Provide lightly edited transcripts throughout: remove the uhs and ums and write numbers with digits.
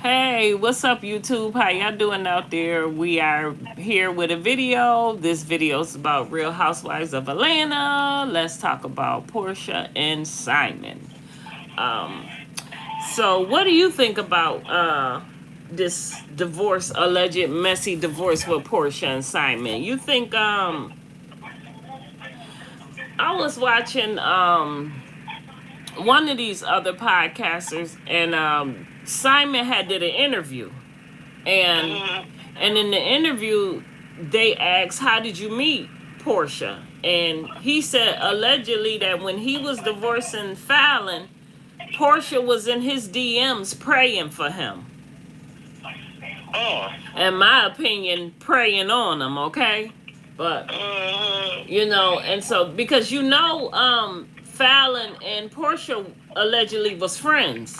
Hey, what's up, YouTube? How y'all doing out there? We are here with a video. This video is about Real Housewives of Atlanta. Let's talk about Portia and Simon. Um, so what do you think about this divorce, alleged messy divorce with Portia and Simon? You think I was watching one of these other podcasters, and Simon had did an interview, and Mhm. and in the interview they asked, how did you meet Portia? And he said allegedly that when he was divorcing Fallon, Portia was in his DMs praying for him. Oh. In my opinion, praying on him, okay? But Mhm. and so because Fallon and Portia allegedly was friends.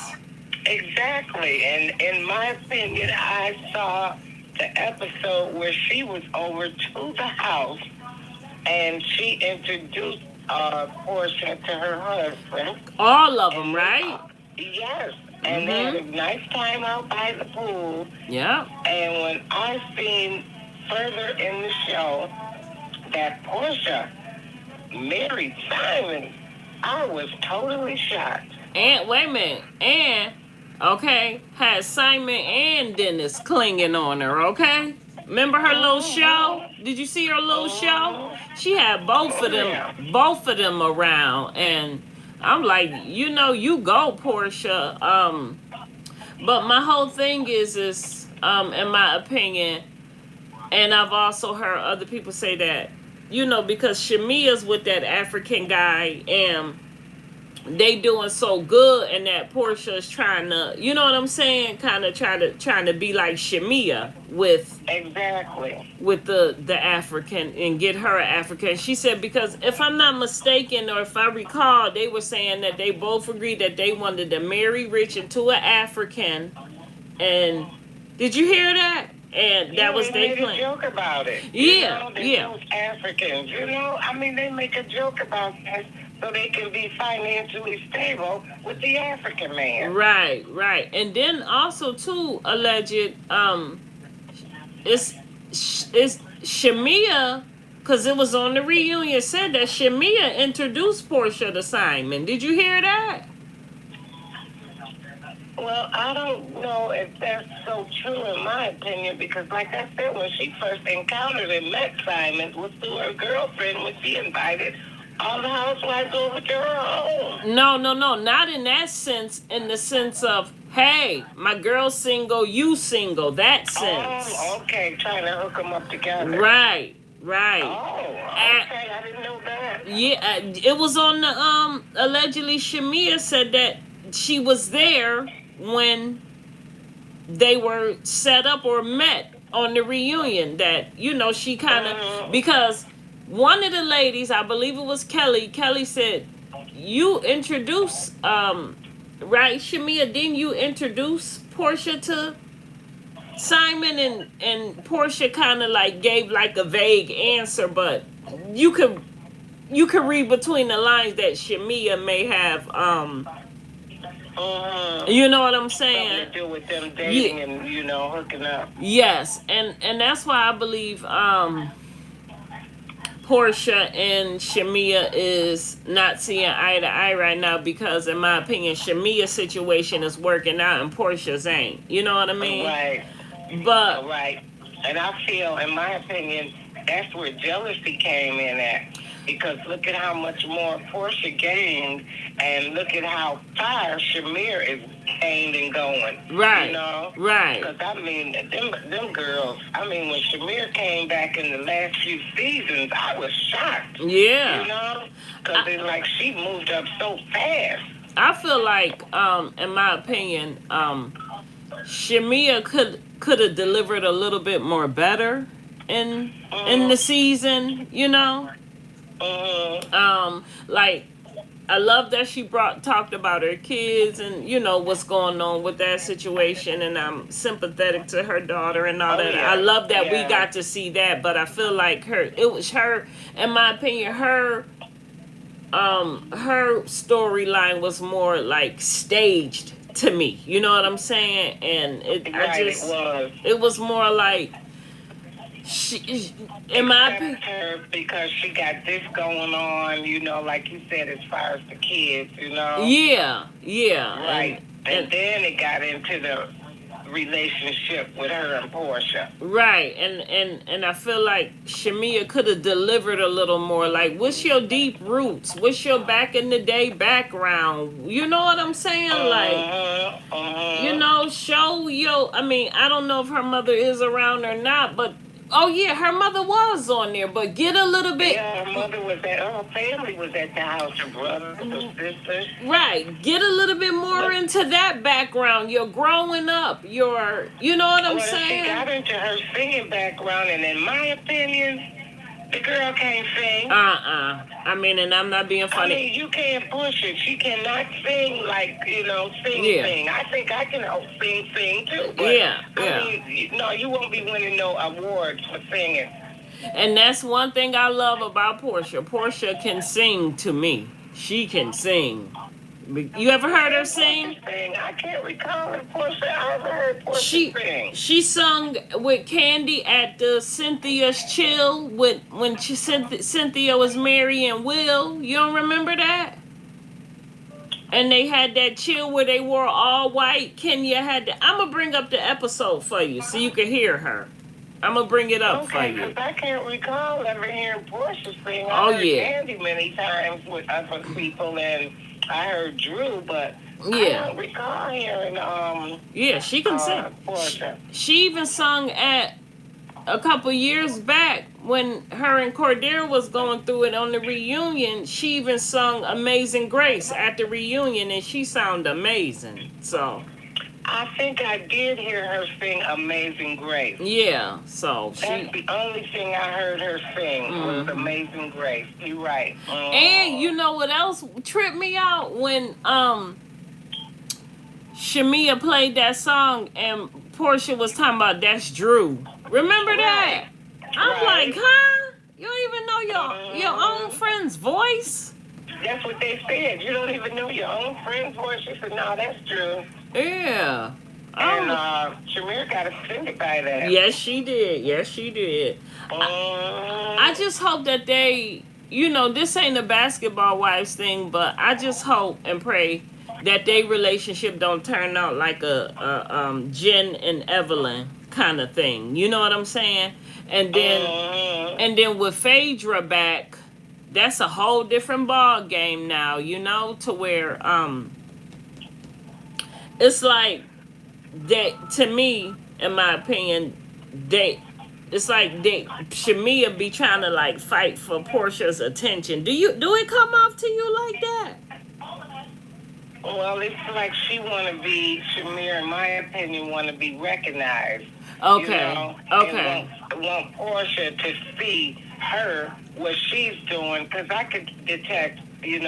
Exactly. And in my opinion, I saw the episode where she was over to the house and she introduced Portia to her husband. All of them, And they, right? yes, and they had a Mm-hmm. nice time out by the pool. Yep. And when I seen further in the show that Portia married Simon, I was totally shocked. And wait a minute. And okay, had Simon and Dennis clinging on her, okay? Remember her little show? Mm-hmm. Did you see her little show? Mm-hmm. She had both Oh, of them yeah. both of them around, and I'm like, you go, Portia. But my whole thing is in my opinion, and I've also heard other people say that, because Shamia's with that African guy, and they doing so good, and that Portia is trying to, you know what I'm saying, kind of trying to be like Shamia with Exactly. the African, and get her African. She said, because if I'm not mistaken, or if I recall, they were saying that they both agreed that they wanted to marry rich into an African. And did you hear that? And that Yeah, was they they made a plan. joke about it. Yeah, They're yeah. both Africans. I mean, they make a joke about that so they can be financially stable with the African man. Right, right. And then also too, alleged, it's it's Shamia, because it was on the reunion, said that Shamia introduced Portia to Simon. Did you hear that? Well, I don't know if that's so true in my opinion because, like I said, when she first encountered and met Simon was through her girlfriend when she invited all the housewives over to her home. No, no, no, not in that sense. In the sense of, hey, my girl's single, you single. That sense. Oh, okay, trying to hook them up together. Right, right. Oh, Uh, okay, I didn't know that. yeah, it was on the allegedly Shamia said that she was there when they were set up or met on the reunion, that she kind of, Mm, because one of the ladies, I believe it was Kelly said, you introduce right, Shamia, didn't you introduce Portia to Simon? And Portia kind of like gave like a vague answer, but you could you could read between the lines that Shamia may have mm, you know what I'm something saying? to do with them Yeah. dating and hooking up. Yes, and that's why I believe Portia and Shamia is not seeing eye to eye right now, because in my opinion Shamia's situation is working out and Portia's ain't. You know what I mean? Right, But right. And I feel, in my opinion, that's where jealousy came in at. Because look at how much more Portia gained, and look at how far Shamir is gained and going. right, right. Because I mean, them girls. I mean, when Shamir came back in the last few seasons, I was shocked. Yeah. Because it's like she moved up so fast. I feel like in my opinion Shamia could have delivered a little bit more better in the Mm, season, mm, like, I love that she talked about her kids and what's going on with that situation, and I'm sympathetic to her daughter and all oh that. I yeah, love that we yeah. got to see that, but I feel like it was her, in my opinion, her storyline was more like staged to me. You know what I'm saying? And Right, it was. it was more like she, in my Accept opinion. her because she got this going on, like you said, as far as the kids. Yeah, yeah, Right. And and then it got into the relationship with her and Portia. right, and I feel like Shamia could have delivered a little more. Like, what's your deep roots? What's your back in the day background? You know what I'm saying? Like, show your. I mean, I don't know if her mother is around or not, but oh yeah, her mother was on there. But get a little bit. Yeah, her mother was her family was at the house, her brothers, her sisters. Right. Get a little bit more into that background. You're growing up. You know what I'm saying? She got into her singing background, and in my opinion, the girl can't sing. I mean, and I'm not being funny. I mean, you can't push it. She cannot sing like, sing. I think I can sing too. But, yeah. I mean, no, you won't be winning no awards for singing. And that's one thing I love about Portia. Portia can sing to me. She can sing. You ever heard her sing? I can't recall if I ever heard Portia sing. She sung with Candy at the Cynthia's Chill when Cynthia was marrying Will. You don't remember that? And they had that chill where they wore all white. Kenya had that. I'm going to bring up the episode for you so you can hear her. I'm going to bring it up for you. Because I can't recall ever hearing Portia sing. I heard Candy many times with other people, and I heard Drew, but I don't recall hearing yeah, she can sing. Portia. She even sung at a couple years back when her and Cordero was going through it on the reunion. She even sung Amazing Grace at the reunion, and she sounded amazing. So I think I did hear her sing Amazing Grace. Yeah, so that's the only thing I heard her sing was Amazing Grace. You're right. And you know what else tripped me out? When Shamia played that song and Portia was talking about that's Drew. Remember that? I'm like, huh? You don't even know your own friend's voice? That's what they said. You don't even know your own friend's voice. She said, no, that's Drew. Yeah. And Shamir got offended by that. Yes, she did. I just hope that they, this ain't a basketball wives thing, but I just hope and pray that their relationship don't turn out like a Jen and Evelyn kind of thing. You know what I'm saying? And then with Phaedra back, that's a whole different ball game now, to where it's like that. To me, in my opinion, it's like Shamia be trying to like fight for Portia's attention. Do it come off to you like that? Well, it's like she want to be, Shamir, in my opinion, want to be recognized. Okay. And want Portia to see her, what she's doing, because I could detect, in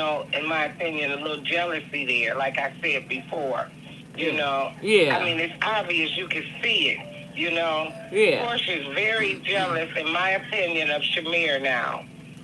my opinion, a little jealousy there, like I said before. Yeah. I mean, it's obvious, you can see it, Yeah. Portia's very jealous, in my opinion, of Shamir now.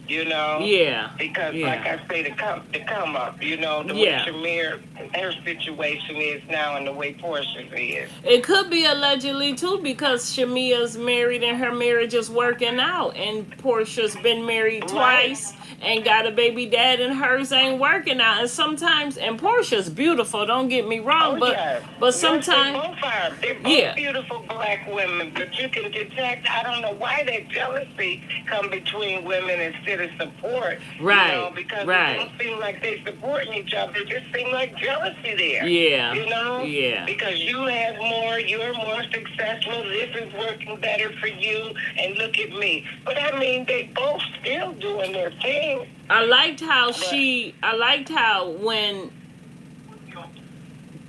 Yeah. Because, like I say, the come up, the way Shamir, her situation is now and the way Portia's is. It could be allegedly, too, because Shamia's married and her marriage is working out. And Portia's been married twice and got a baby dad, and hers ain't working out. And sometimes, and Portia's beautiful, don't get me wrong, but sometimes... They're both beautiful black women, but you can detect, I don't know why that jealousy come between women instead of support. Right, because it don't seem like they supporting each other. It just seems like jealousy there. Yeah. Yeah. Because you have more, you're more successful, this is working better for you, and look at me. But I mean, they both still doing their thing. I liked how when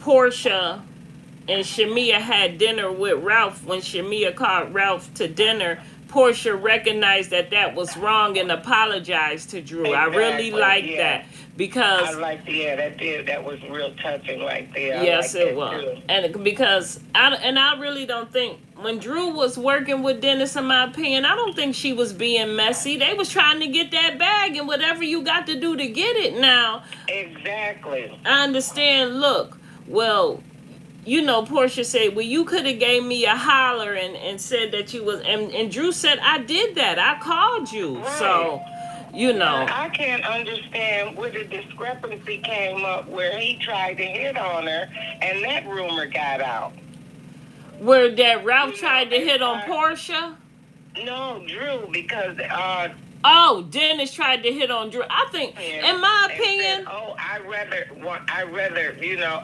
Portia and Shamia had dinner with Ralph, when Shamia called Ralph to dinner, Portia recognized that was wrong and apologized to Drew. Exactly. I really liked that because I liked that was real touching right there. Yes, it was. Too. And because I really don't think when Drew was working with Dennis, in my opinion, I don't think she was being messy. They was trying to get that bag and whatever you got to do to get it now. Exactly. I understand. Look, well, Portia said, well, you could have gave me a holler and said that you was, and Drew said, I did that. I called you. Right. So, But I can't understand where the discrepancy came up where he tried to hit on her and that rumor got out. where that Ralph You know, tried to and hit on Portia. no, Drew, because Oh, Dennis tried to hit on Drew. I think, in my opinion, said, "Oh, I rather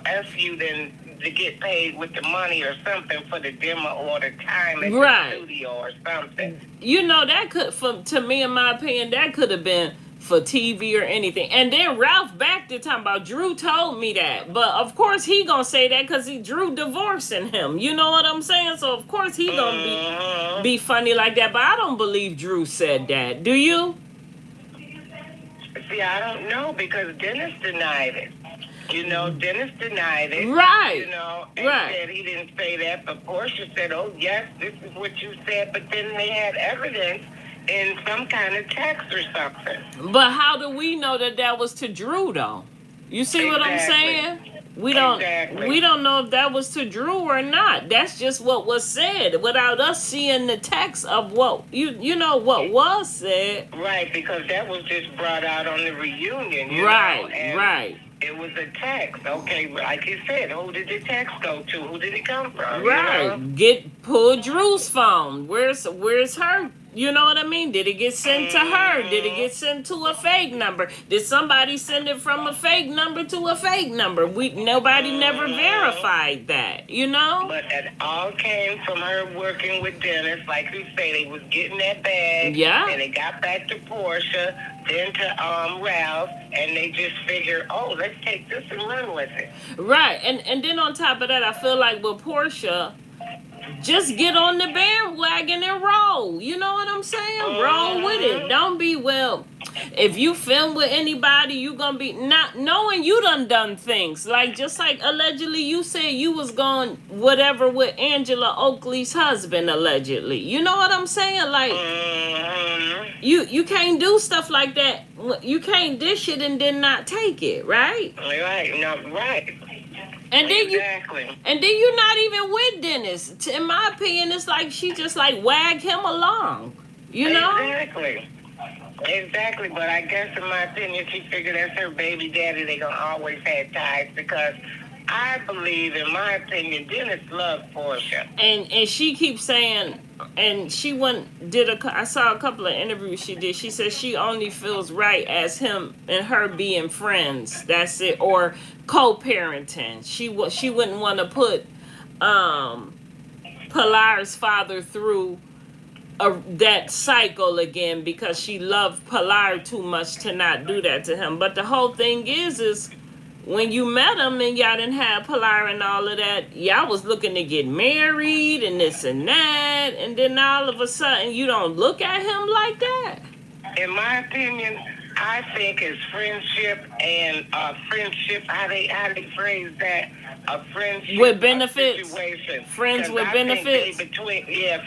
f you than to get paid with the money or something for the demo or the time at the studio or something." That could, to me, in my opinion, that could have been for TV or anything. And then Ralph backed it talking about Drew told me that. But of course he gonna say that because Drew divorcing him. You know what I'm saying? So of course he gonna be funny like that. But I don't believe Drew said that. Do you? See, I don't know because Dennis denied it. Dennis denied it. Right. And said he didn't say that. But Portia said, "Oh yes, this is what you said." But then they had evidence in some kind of text or something. But how do we know that was to Drew though? You see what I'm saying? We don't know if that was to Drew or not. That's just what was said without us seeing the text of what what was said. Right, because that was just brought out on the reunion. Right. It was a text. Okay, like you said, who did the text go to? Who did it come from? Right. Pull Drew's phone. Where's her? You know what I mean? Did it get sent to her? Did it get sent to a fake number? Did somebody send it from a fake number to a fake number? Nobody never verified that, But it all came from her working with Dennis. Like you say, they was getting that bag. Yeah. And it got back to Portia, then to Ralph, and they just figured, oh, let's take this and run with it. Right. And then on top of that, I feel like with Portia, just get on the bandwagon and roll. You know what I'm saying? Roll with it. Don't be, if you film with anybody, you gonna be not knowing you done things. Just like allegedly you said you was going whatever with Angela Oakley's husband, allegedly. You know what I'm saying? You can't do stuff like that. You can't dish it and then not take it, right? Right. No, right. And then exactly. You're not even with Dennis. In my opinion, it's like she just wag him along. Exactly, but I guess in my opinion, she figured that's her baby daddy. They gonna always have ties because I believe, in my opinion, Dennis loved Portia. And she keeps saying, and she I saw a couple of interviews she did. She said she only feels right as him and her being friends. That's it, or co-parenting. She wouldn't want to put Pilar's father through that cycle again because she loved Pilar too much to not do that to him. But the whole thing is when you met him and y'all didn't have Pilar and all of that, y'all was looking to get married and this and that, and then all of a sudden you don't look at him like that. In my opinion, I think it's friendship and how they phrase that, a friendship with benefits. Situation. Friends with benefits.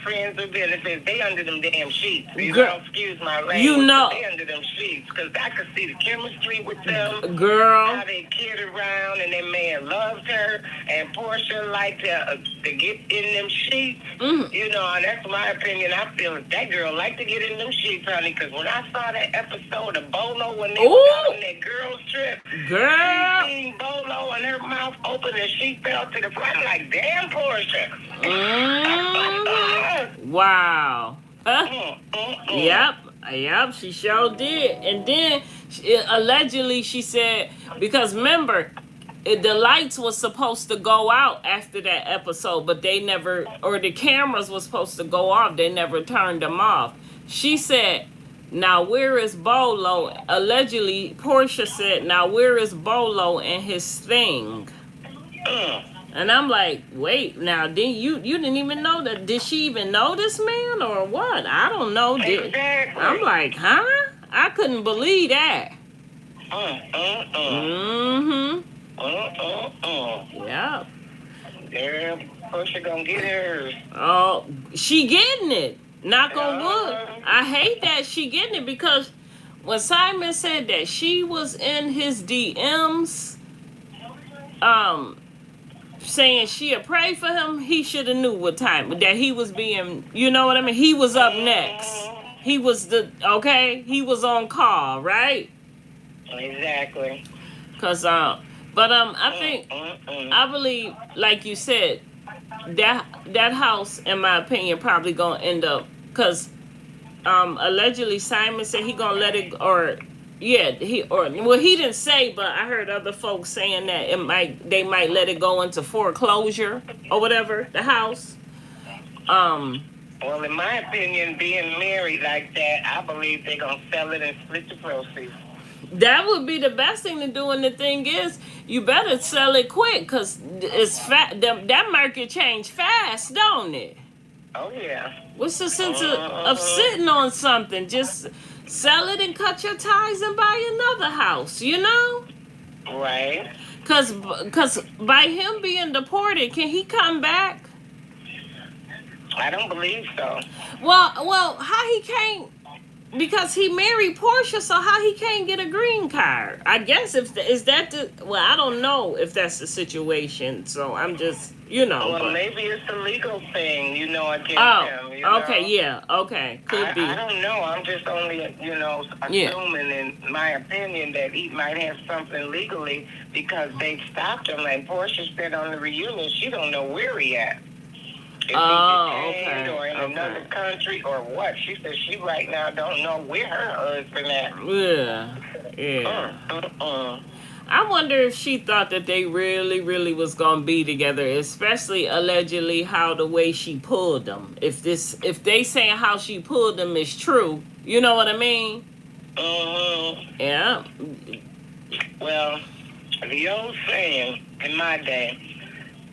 Friends with benefits. They under them damn sheets. Excuse my language. They under them sheets because I could see the chemistry with them. Girl. How they kid around and that man loved her and Portia liked to get in them sheets. And that's my opinion. I feel that girl liked to get in them sheets, honey, because when I saw that episode of Bolo when they were on that girls trip, she seen Bolo and her mouth open and she fell to the floor. I'm like, damn, Portia. Wow. Yep, she sure did. And then, allegedly, she said, because remember, the lights was supposed to go out after that episode, but they never, or the cameras was supposed to go off, they never turned them off. She said, now where is Bolo? Allegedly, Portia said, now where is Bolo and his thing? And I'm like, wait, now you didn't even know that? Did she even know this man or what? I don't know. Exactly. I'm like, huh? I couldn't believe that. Yep. Girl, Portia gonna get hers. Oh, she getting it. Knock on wood. I hate that she getting it because when Simon said that she was in his DMs, saying she'll pray for him, he should have knew what time that he was being. You know what I mean? He was up next. He was he was on call, right? Exactly. Cause but I believe, like you said, that house, in my opinion, probably gonna end up, cause allegedly Simon said he gonna let it, or yeah, he didn't say, but I heard other folks saying that they might let it go into foreclosure or whatever, the house. Um, Well, in my opinion, being married like that, I believe they're gonna sell it and split the proceeds. that would be the best thing to do, and the thing is, you better sell it quick, cause it's that market change fast, don't it? Oh yeah. What's the sense of sitting on something? Just sell it and cut your ties and buy another house, you know? Right. Cause by him being deported, can he come back? I don't believe so. Well, how he can't? Because he married Portia, so how he can't get a green card? I guess is that the, well, I don't know if that's the situation. So I'm just, Well, maybe it's a legal thing, against him. Okay, yeah, okay, could be. I don't know. I'm just only, assuming, in my opinion, that he might have something legally because they stopped him. And Portia said on the reunion, she don't know where he at. If he's detained or in another country or what. She said she right now don't know where her husband at. Yeah. I wonder if she thought that they really, really was gonna be together, especially allegedly how the way she pulled them. If they saying how she pulled them is true, you know what I mean? Yeah. Well, the old saying in my day,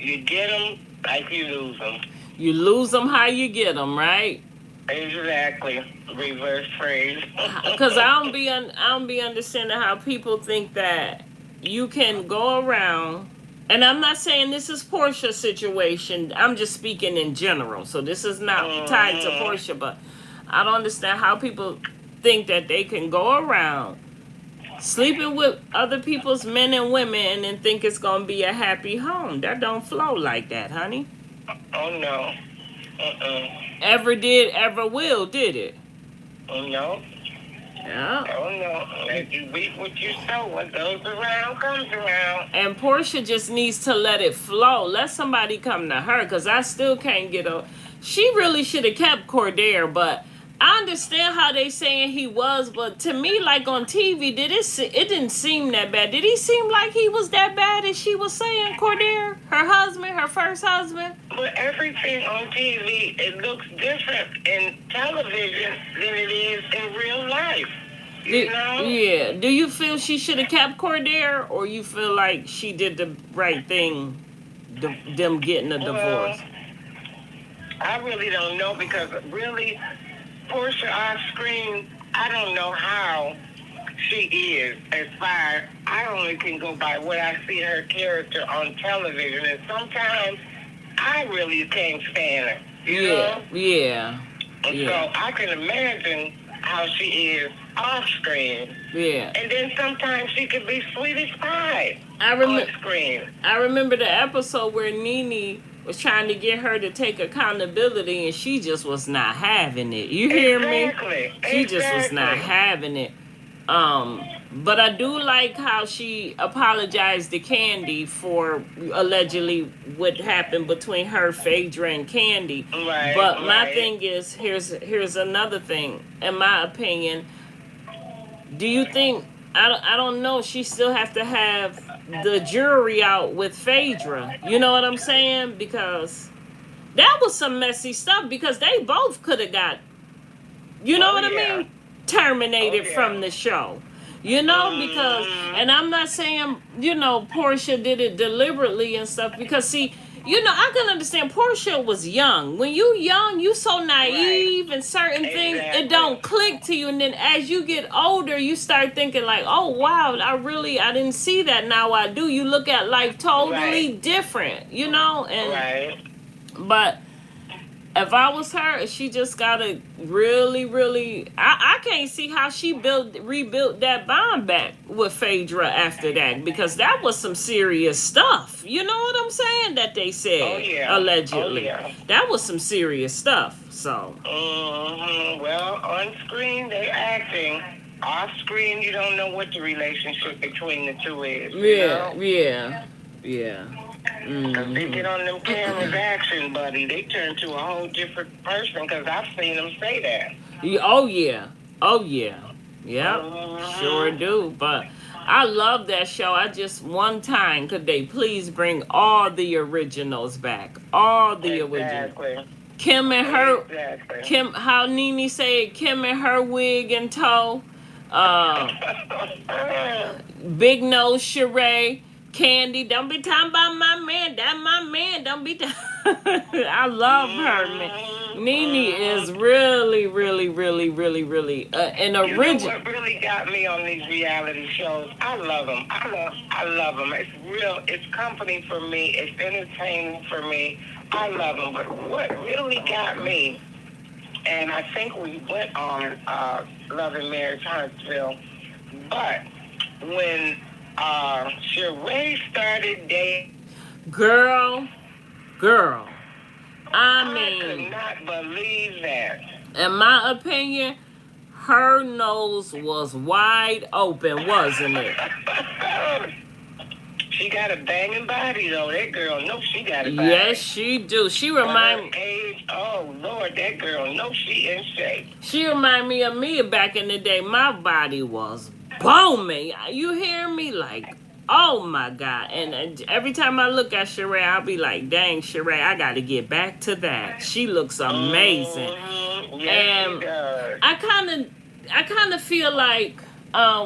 you get them like you lose them. You lose them how you get them, right? Exactly. Reverse phrase. Because I don't be understanding how people think that you can go around, and I'm not saying this is Portia's situation. I'm just speaking in general. So this is not tied to Portia, but I don't understand how people think that they can go around sleeping with other people's men and women and then think it's gonna be a happy home. That don't flow like that, honey. Oh no. Ever did, ever will, did it? Oh no. Yeah. Oh no. If you reap what you sow, what goes around comes around. And Portia just needs to let it flow. Let somebody come to her, because I still can't get a. She really should have kept Cordair, but I understand how they saying he was, but to me, like on TV, it didn't seem that bad. Did he seem like he was that bad as she was saying, Cordair? Her husband, her first husband? But everything on TV, it looks different in television than it is in real life. You know? Yeah. Do you feel she should have kept Cordair, or you feel like she did the right thing, them getting a divorce? I really don't know, because really, Portia off screen, I don't know how she is. As far, I only can go by what I see her character on television, and sometimes I really can't stand her. You know? Yeah. So I can imagine how she is off screen. Yeah. And then sometimes she could be sweet as pie on screen. I remember the episode where Nene was trying to get her to take accountability, and she just was not having it. You hear me? She just was not having it. But I do like how she apologized to Candy for allegedly what happened between her, Phaedra, and Candy. But my thing is, here's another thing. In my opinion, do you think, I don't know, she still have to have the jury out with Phaedra? You know what I'm saying? Because that was some messy stuff, because they both could have got, you know what I mean, terminated from the show. You know, because, and I'm not saying, Portia did it deliberately and stuff, because see, I can understand Portia was young. When you young, you so naive, and certain things, it don't click to you. And then as you get older, you start thinking like, oh, wow, I didn't see that. Now I do. You look at life totally different, and, but if I was her, she just gotta really, really. I can't see how she rebuilt that bond back with Phaedra after that, because that was some serious stuff. You know what I'm saying? That they Oh said yeah. Oh allegedly. yeah. That was some serious stuff. So Well, on screen they're acting. Off screen, you don't know what the relationship between the two is. You yeah, know. yeah, yeah. Cause they Hmm. get on them cameras action, buddy. They turn to a whole different person. Cause I've seen them say that. Oh yeah. Oh yeah. Yep. Sure Mm-hmm. do. But I love that show. I just one time could they please bring all the originals back. All the original. Exactly. Kim and her Exactly. Kim, how Nene said, Kim and her wig in tow. Uh Big Nose Sheree. Candy, don't be talking about my man. That my man. Don't be. I love her, man. Nene is really, really, really, really, really an You know original. what really got me on these reality shows? I love them. I love them. It's real. It's company for me. It's entertaining for me. I love them. But what really got me, and I think we went on Love and Marriage Huntsville, but when Sheree started dating, Girl, girl. I I could mean, not believe that. in my opinion, her nose was wide open, wasn't it? She got a banging body though. That girl knows she got a Yes, body. she do. She For her remind age, oh Lord, that girl knows she in shape. She remind me of me back in the day. My body was booming. You hear me? Like, oh my God. And every time I look at Sheree, I'll be like, dang, Sheree, I got to get back to that. She looks amazing. Yes, she And does. I kind of feel like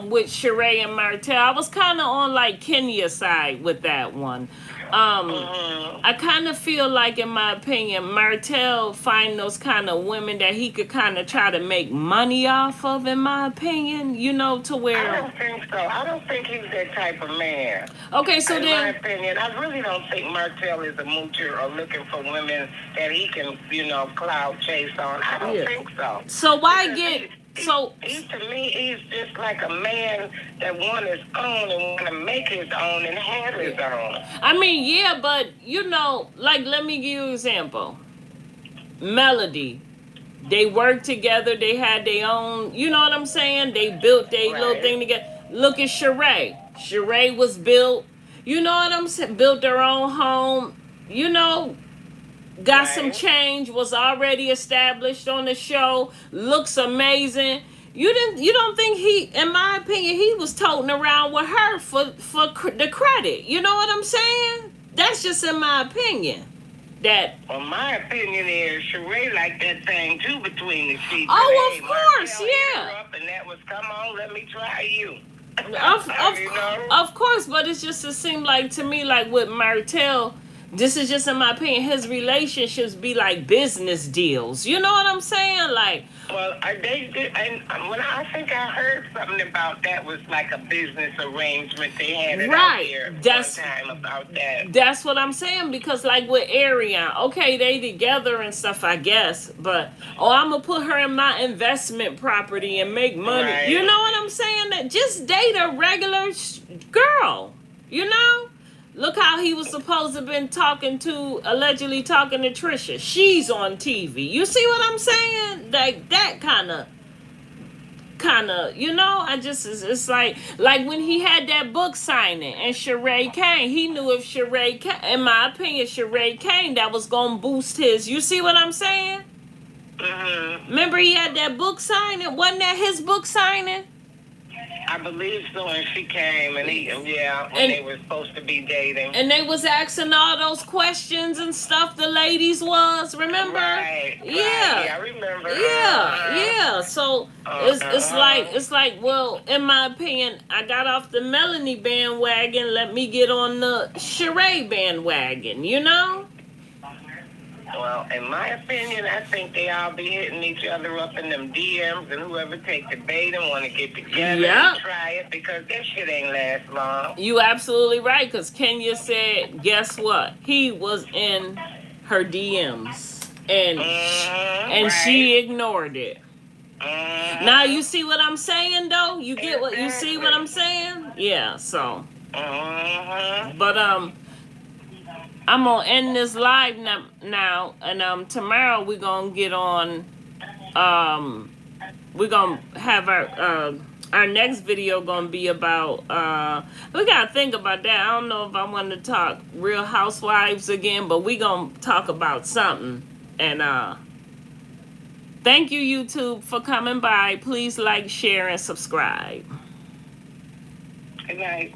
with Sheree and Martell, I was kind of on like Kenya's side with that one. I kind of feel like, in my opinion, Martell find those kind of women that he could kind of try to make money off of. In my opinion, to I where. don't think so. I don't think he's that type of man. Okay, so In my then. opinion, I really don't think Martell is a moocher or looking for women that he can, cloud chase on. I don't Yeah. think so. So why Because get so? he to me, he's just like a man that want his own and want to make his own and have his own. I mean, yeah, but like, let me give you an example. Melody. They worked together. They had their own. You know what I'm saying? They built their little Right. thing together. Look at Sheree. Sheree was built. You know what I'm saying? Built their own home. You know, got some Right. change. Was already established on the show. Looks amazing. You don't think he? In my opinion, he was toting around with her for the credit. You know what I'm saying? That's just in my opinion. That. Well, my opinion is Sheree like that thing too between the sheets. Oh, And, of hey, course, Martell hit her yeah. up, and that was, come on, let me try you. You know? Of course, but it seemed like to me, like with Martell, this is just in my opinion, his relationships be like business deals. You know what I'm saying? Like, Well, they did, and when I think I heard something about that was like a business arrangement they had it out right. there That's one time about that. that's what I'm saying, because like with Ariana, okay, they together and stuff, I guess, but I'm gonna put her in my investment property and make money. Right. You know what I'm saying? That just date a regular girl. You know. Look how he was supposed to have been allegedly talking to Trisha. She's on TV. You see what I'm saying? Like that kind of, it's like when he had that book signing and Sheree came, he knew if Sheree came, in my opinion, Sheree came, that was going to boost his. You see what I'm saying? Mm-hmm. Remember he had that book signing? Wasn't that his book signing? I believe so, and she came, and when they were supposed to be dating. And they was asking all those questions and stuff, the ladies was, remember? Right. Yeah. Yeah, I remember. Yeah. So it's like, well, in my opinion, I got off the Melanie bandwagon. Let me get on the Sheree bandwagon, you know? Well, in my opinion, I think they all be hitting each other up in them DMs, and whoever take the bait and want to get together and try it, because that shit ain't last long. You absolutely right, because Kenya said, guess what? He was in her DMs. and Right. she ignored it. Now Mhm. you see what I'm saying, though. You get what you see what I'm Exactly. saying? Yeah. So, Mhm. but I'm gonna end this live now, and tomorrow we're gonna get on. Um, we're gonna have our next video gonna be about we gotta think about that. I don't know if I want to talk Real Housewives again, but we gonna talk about something. And thank you, YouTube, for coming by. Please like, share, and subscribe. Good night.